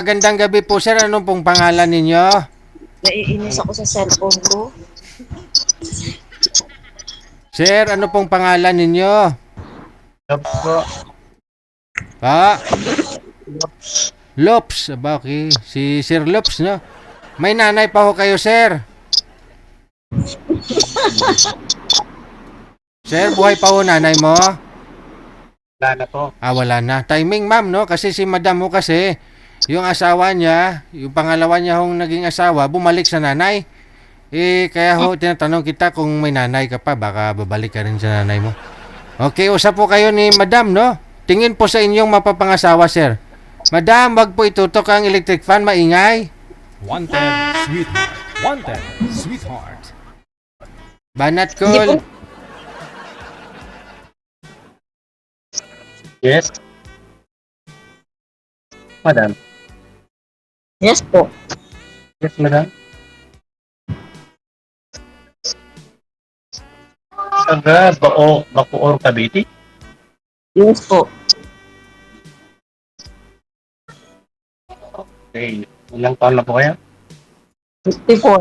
Magandang gabi po sir, ano pong pangalan ninyo? Naiinis ako sa cellphone ko. Sir, ano pong pangalan ninyo? Labs po. Pa, Labs. Lops, okay. Si Sir Lops, no? May nanay pa ho kayo, sir. Sir, buhay pa ho nanay mo? Wala na po. Wala na. Timing, ma'am, no? Kasi si madam ho kasi, yung asawa niya, yung pangalawa niya hong naging asawa, bumalik sa nanay. Kaya ho, tinatanong kita kung may nanay ka pa, baka babalik ka rin sa nanay mo. Okay, usap po kayo ni madam, no? Tingin po sa inyong mapapangasawa, sir. Madam, wag po itutok ang electric fan, maingay. Wanted, sweetheart. Wanted, sweetheart. Banat Hindi po. call. Yes. Madam. Yes po. Yes, madam. Taga Bacoor, Cavite. Yes po. Okay. Ilang taon na po kayo? 54.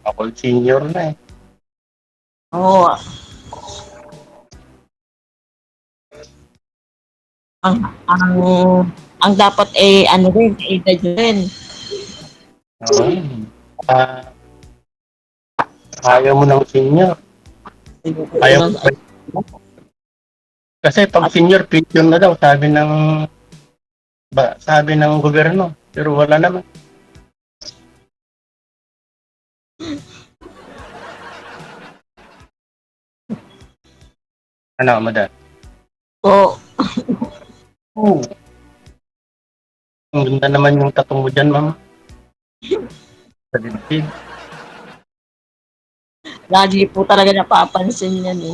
Ako senior na eh. Oo. Ang, ang, ang dapat ano rin, edad rin. Oo. Ayaw mo ng senior. Ayaw mo. Kasi pag senior, pension na daw, sabi ng gobyerno. Pero wala naman. Ano, madam? Po. Oo. Ang ganda naman yung tattoo mo dyan, ma'am. Sa dibdib. Lagi po talaga napapansin yan eh.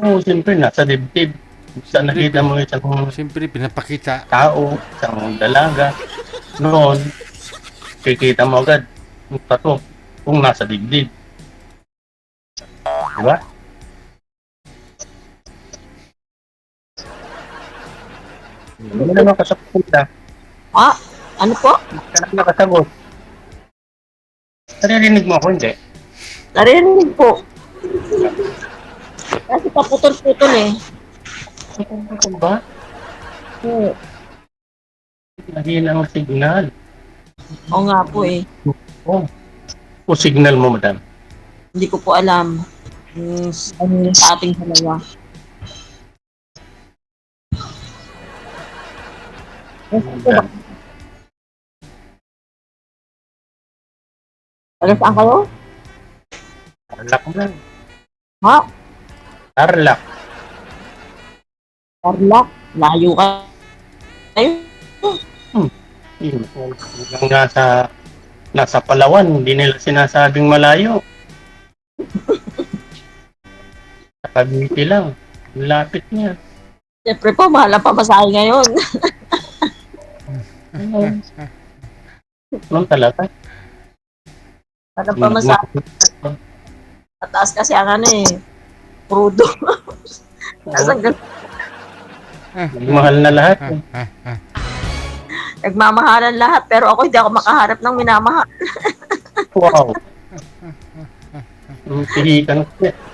Oo, siyempre, nasa dibdib. Saan nakita mo isang Siyempre, pinapakita. tao, isang dalaga. Noon, kikita mo agad yung tattoo kung nasa dibdib. Diba? Hindi mo naman kasagot ka. Ano po? Hindi ka naman nakasagot. Naririnig mo ako, hindi? Narinig po. Kasi paputol-putol eh. Ano ba? Oo. Nahina ang signal. Oo nga po eh. Oh. O signal mo, madam. Hindi ko po alam. Ano yung sa ating dalawa. Madam. Taga saan kayo? Tarlac na. Ha? Tarlac. Tarlac? Layo ka. Ayun. Yun. Hanggang nasa Palawan, hindi nila sinasabing malayo. Sa Cavite lang. Ang lapit niya. Siyempre po, mahal ang pamasahe ngayon. Noon talaga. Mahal ang pamasahe. Mataas kasi ang ano eh. Crudo. Nasaan ka? Mahal na lahat. Nagmamahalan lahat, pero ako hindi ako makaharap ng minamahal. Wow.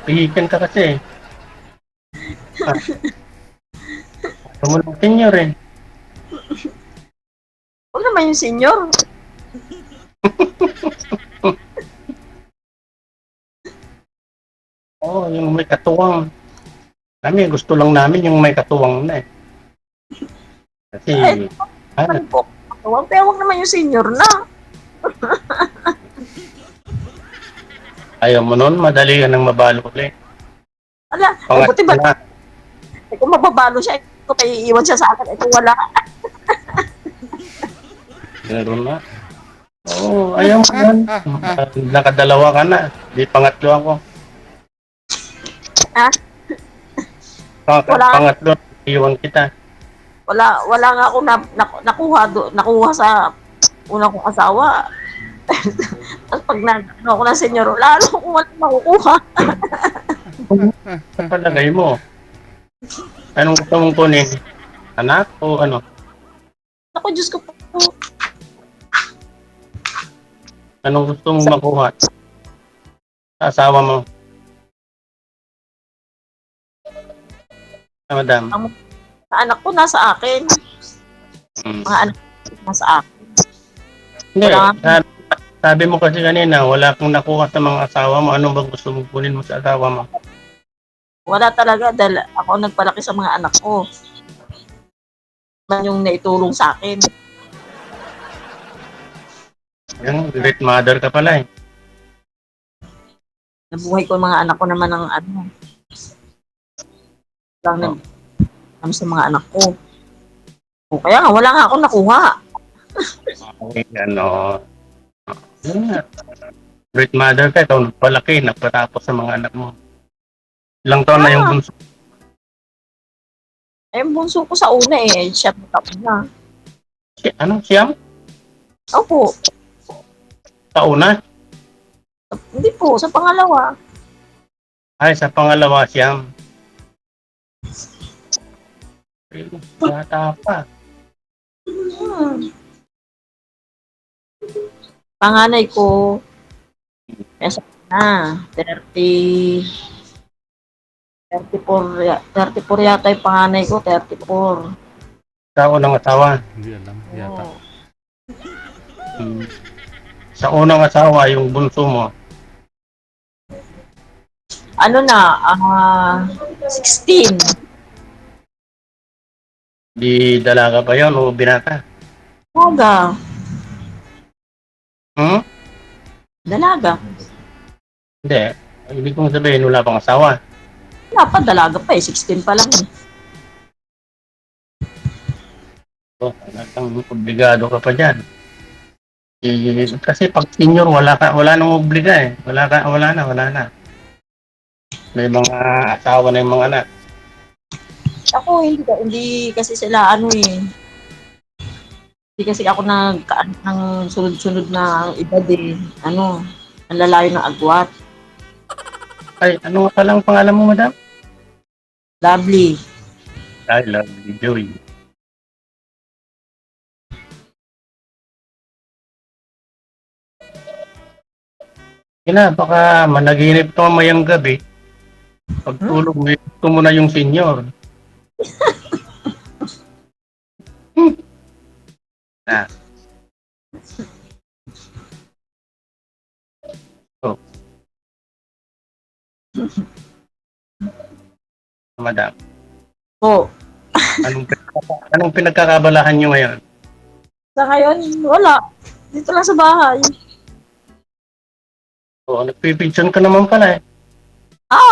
Pihikan ka kasi. Ano mo ng senior eh. Huwag naman yung senior. Oo, yung may katuwang. Kami, gusto lang namin yung may katuwang na eh. Kasi, Ano po? Pero huwag naman yung senior na. ayaw mo nun, madali ka nang mabalo ulit. Ala, buti ba? Kung mababalo siya, ito kayo iiwan siya sa akin. Kung wala, Meron na. Oo, ayaw mo nun. Nakadalawa ka na. Di pangatlo ako. Ha? Wala. Pangatlo, iwan kita. wala nga ako nakuha sa una kong asawa. Tapos pag ano ako ng senior, lalo kung wala makukuha. Sa palagay mo, anong gusto mong kunin? Anak o ano? Ako, Diyos ko po. Anong gusto mong makuha sa asawa mo? Madam. Sa anak ko, nasa akin. Mm. Mga anak ko, nasa akin. Hindi, Wala. sabi mo kasi kanina, wala kang nakuha sa mga asawa mo. Ano ba gusto mong kunin mo sa asawa mo? Wala talaga dahil ako ang nagpalaki sa mga anak ko. Man yung naitulong sa akin. Yung great mother ka pala eh. Nabuhay ko yung mga anak ko naman ng ano. Lang nag sa mga anak ko. O, kaya nga, wala nga akong nakuha. Okay, ano. Yun nga. Great mother ka, ikaw nagpalaki, nagpatapos sa mga anak mo. Ilang taon na yung bunso? Eh, yung bunso ko sa una siya tapos na. Ano, siyam? Opo, Sa una? hindi po, sa pangalawa. Ay, sa pangalawa siyam. Bata pa. Panganay ko, sa na, 30, 34 yata yung panganay ko, 34. Sa unang asawa. Hindi alam, yata. Oo. Hmm. Sa unang asawa, yung bunso mo. Ano na, 16. Di dalaga pa yun o binata? Dalaga. Hmm? Dalaga. Hindi. Ibig kong sabihin, wala pang asawa. Wala pa, dalaga pa 16 pa lang. So, talagang obligado ka pa dyan. Kasi pag senior, wala nang obliga eh. Wala na. May mga asawa na yung mga anak. Ako, hindi kasi sila Hindi kasi ako ng sunod-sunod na edad ang lalayo ng agwat. Ay, ano nga palang pangalan mo, madam? Lovely. I love you, Joey. Baka managinip ka mamayang gabi. Pagtulog mo, gusto mo na yung senior. Ah. So. Madam, Po. anong pinagkakabalahan nyo ngayon? Sa ngayon, wala. Dito lang sa bahay. So, nagpipinsan ka naman pala eh.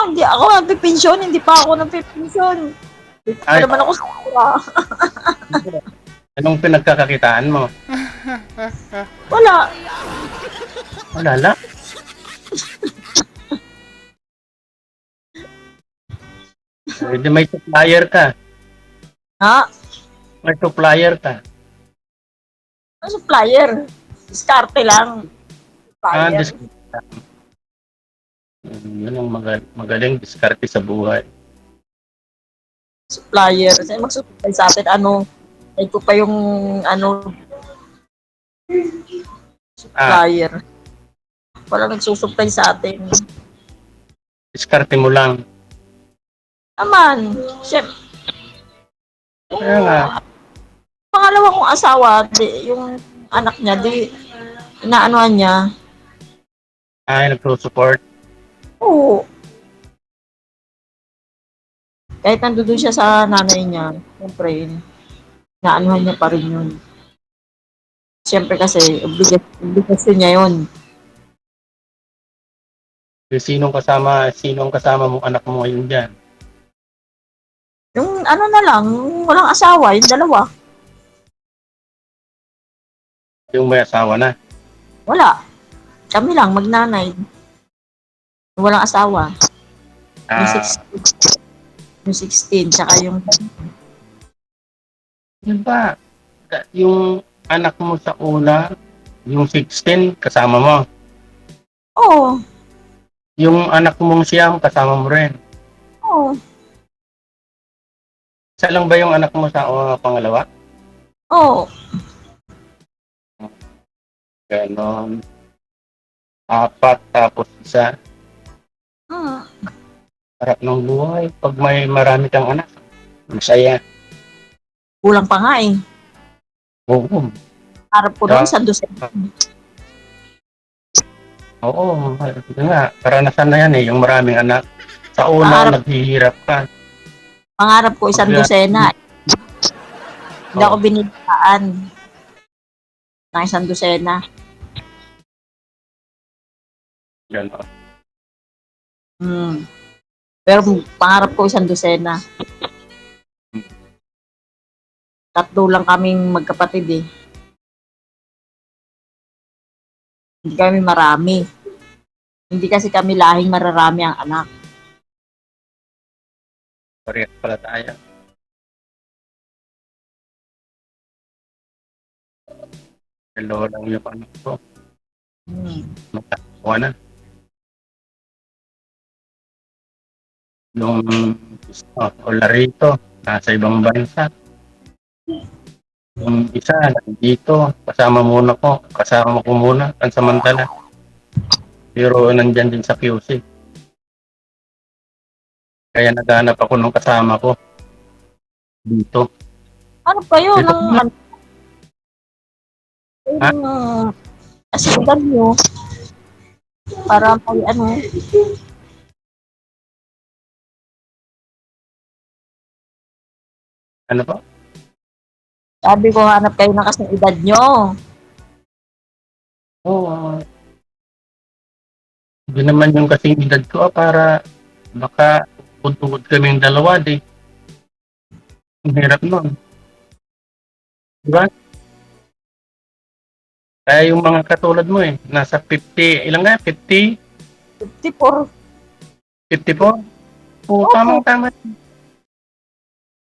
Hindi ako nagpipensyon. Hindi pa ako nagpipensyon. Dito pa Ay. naman ako sa kura. Anong pinagkakakitaan mo? Wala. Wala lang. Hindi may supplier ka. Ha? May supplier ka. Ano supplier? Diskarte lang. Supplier. Yun ang magaling diskarte sa buhay. Supplier. Kasi mag-supply sa atin, ay ko pa yung, supplier. Wala nagsusupply sa atin. Diskarte mo lang. Naman, syempre, Kaya nga. pangalawa kong asawa, yung anak niya, inaanuhan niya. Ay, nagsusupport. Oo. Kahit nandoon siya sa nanay niya, syempre, inaanuhan niya pa rin yun. Syempre kasi, obligasyon niya yun. Sino ang kasama mong anak mo ngayon dyan? Yung na lang, walang asawa, yung dalawa. Yung may asawa na. Wala. Kami lang, magnanay. Walang asawa. Yung 16, tsaka yung... Yun ba? Yung anak mo sa una, yung 16, kasama mo. Oo. Yung anak mong siyam, kasama mo rin. Oo. Isa lang ba yung anak mo sa pangalawa? Oo. Ganon. Apat, tapos isa. Hmm. Harap ng buhay. Pag may marami kang anak, masaya. Kulang pa nga eh. Oo. Harap ko noon sa dosen. Oo, yun nga, karanasan na yan eh, yung maraming anak. Sa una, Pangarap, naghihirap ka. pangarap ko isang Pag, dosena. Hindi ako oh, binilaan ng isang dosena. gano'n. Hmm. Pero pangarap ko isang dosena. Tatlo lang kaming magkapatid eh. Hindi kami marami. Hindi kasi kami lahing mararami ang anak. Parehas pala tayo. Dalawa lang yung anak ko. Hmm. Matakuha na. Yung wala rito, nasa ibang bansa. Yung isa, nandito, kasama ko muna, pansamantala. Pero nandyan din sa QC. Kaya naghanap ako ng kasama ko dito. Ano kayo Dito ng na. ano? Ha? Asindan nyo para may ano. Ano pa? Sabi ko hanap kayo ng kasing edad nyo. Oo, hindi naman yung kasing edad ko para baka tugod kaming dalawa di. Ang hirap nun. Diba? Kaya yung mga katulad mo nasa 50, ilang nga? 50? 54. 54? Oo, Opo. tamang-tama.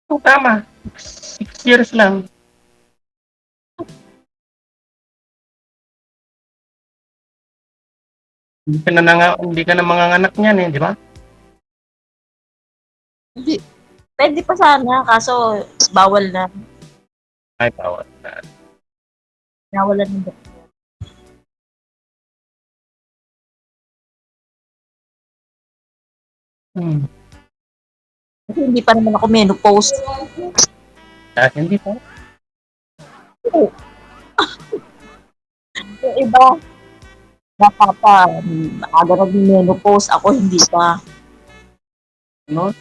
Oo, tama. 6 years lang. Hindi ka na manganganak niyan di ba? Hindi. Pwede pa sana, kaso bawal na. Ay, bawat na. Nawalan ng Hmm. kasi hindi pa naman ako menopause. Hindi pa. Yung iba, baka pa, aga naging menopause, ako hindi pa. No?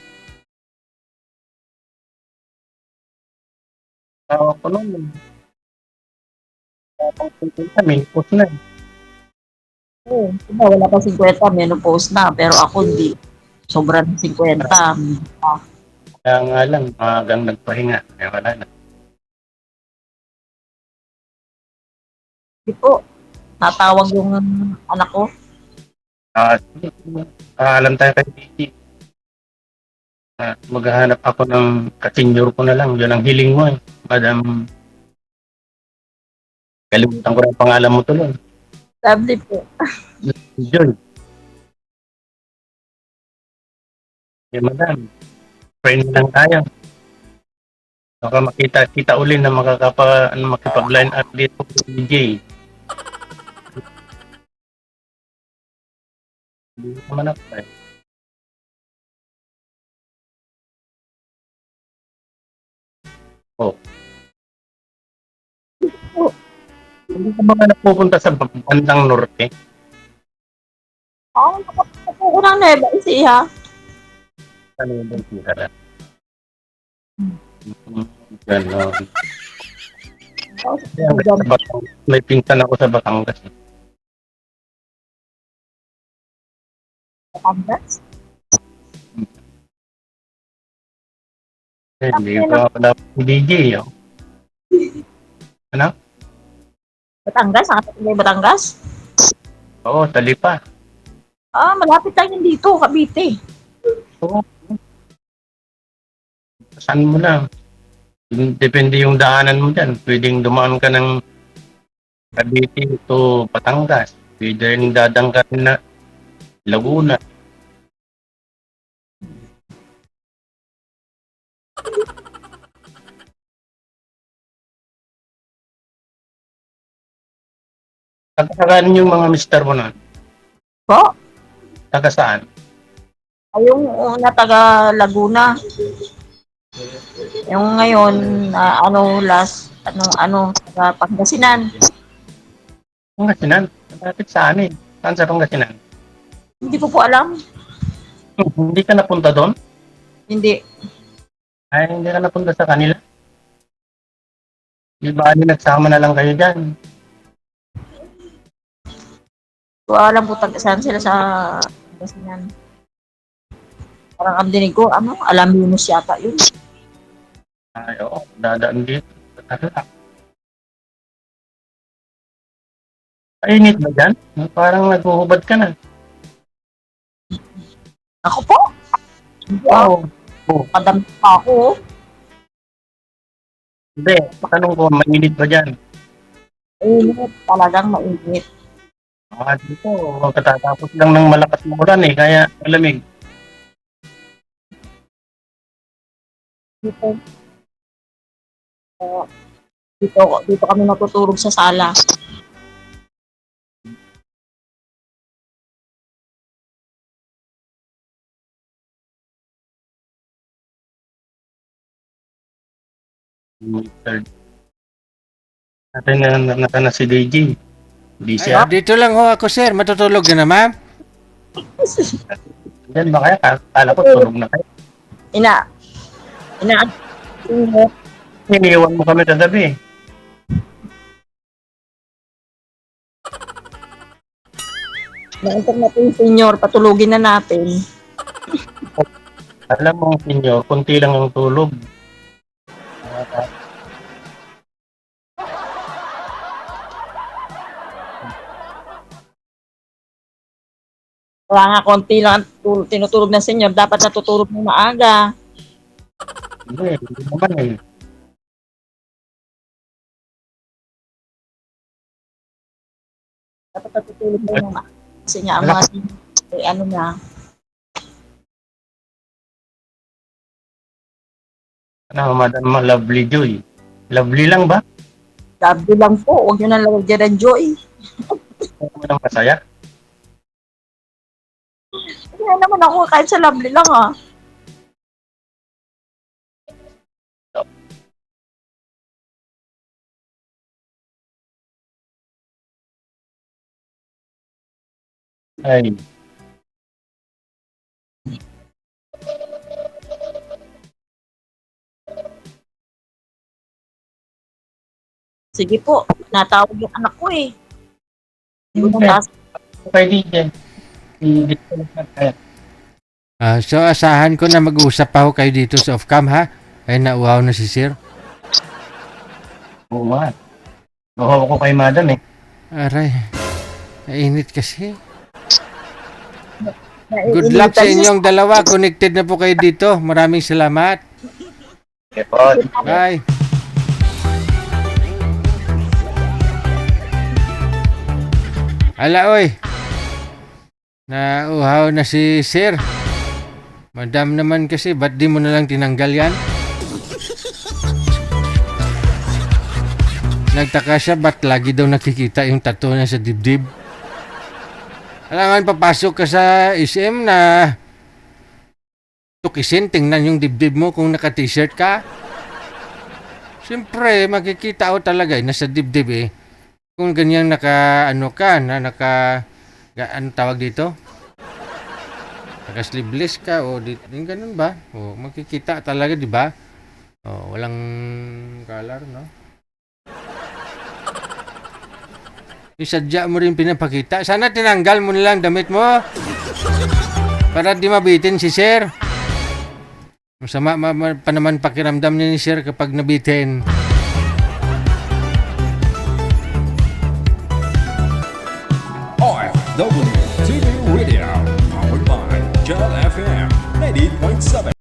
Tawag ko nun. Kami, pus na. Oo, iba, wala pa 50, menopause na, pero ako hindi. Sobra ng 50. Kaya nga lang, maagang nagpahinga. Kaya wala na. Hindi po, natawag yung anak ko. Sige. Paalam tayo kay Titi. Maghahanap ako ng ka-senior ko na lang. Yun ang hiling mo Madam, kalimutan ko ng pangalan mo tuloy. Lovely po. Joy. Madam. Friend lang tayo. Baka makita-kita uli na makipag-line up dito kay DJ. Hindi naman ako Oh. Hindi ka ba napupunta sa bandang norte? Oo, nakapunta po ko ng Nueva Ecija. Ano yung tira? Ganon. Tapos, Sa Batangas. May pinsan ako sa Batangas. Batangas. Hindi pa ako dapat DJ. Ano? Batangas, nakatagal yung Batangas. Oo, Talipa. Malapit lang yun dito, Cavite. Oo. Saan mo lang? Depende yung daanan mo dyan. Pwedeng dumaan ka ng Cavite to Batangas. Pwede rin dadang ka rin na Laguna. Taga-saan yung mga mister mo na? Po? Taga-saan? Ay, yung una taga Laguna. Yung ngayon, taga Pangasinan. Pangasinan. Malapit sa amin. Saan sa Pangasinan? Hindi ko po alam. Hindi ka napunta doon? Hindi. Ay, hindi ka napunta sa kanila? Di ba nagsama na lang kayo dyan? Ko alam po saan sila sa Pangasinan. Parang ang dinig ko, Alaminos yata yun. Ay, oo. Dadaan dito. Ano lang. Mainit ba dyan? Parang naghuhubad ka na. Ako po? Hindi ako. Oo. Kadamit pa ako. Hindi. Tanong ko, mainit ba dyan? Mainit. Talagang mainit. Dito, katatapos lang ng malakas na ulan kaya malamig. Dito. Dito kami natutulog sa sala. Third. Natin na si DJ. Hindi Ay, siya. dito lang ho ako, sir. Matutulog ka na, ma'am? Diyan ba kaya? Kala ko tulog na kayo. Ina. Iniwan mo kami kagabi. Naantok natin yung senior, patulugin na natin. Alam mo, senyor, kunti lang ang tulog. Kaya nga, konti lang ang tinutulog ng senior, dapat natutulog ng maaga. Hindi naman Dapat natutulog ng maaga. Kasi nga, ang mga senior, ano na, Ano, Madam Lovely Joy. Lovely lang ba? gabi lang po, huwag nyo na lagyan ng joy. Ano mo nang masaya? Kaya naman ako, kahit sa lovely lang Ay, Sige po, natawag yung anak ko eh. Butas. okay DJ. I-disconnect na tayo. So, asahan ko na mag-usap pa ho kayo dito sa off-cam, ha? Ay, nauhaw na si sir. Oo nga. Nakuha ko kay Madam Aray, nainit kasi. Good luck sa inyong dalawa. Connected na po kayo dito. Maraming salamat. Okay po. Bye. Ala, oy. Nauhaw na si sir. Madam naman kasi, ba't di mo na lang tinanggal yan? Nagtaka siya, ba't lagi daw nakikita yung tattoo niya sa dibdib? Kailangan papasok ka sa SM na tukisin, tingnan yung dibdib mo kung naka-t-shirt ka. Siyempre, makikita ko talaga, nasa dibdib eh. Kung ganyan ano tawag dito? Naka-sleeveless ka o yung ganun ba? O, makikita talaga, di ba? O, walang color, no? Isadya mo rin pinapakita. Sana tinanggal mo nilang damit mo. Para di mabitin si sir. Masama pa naman pakiramdam ni sir kapag nabitin.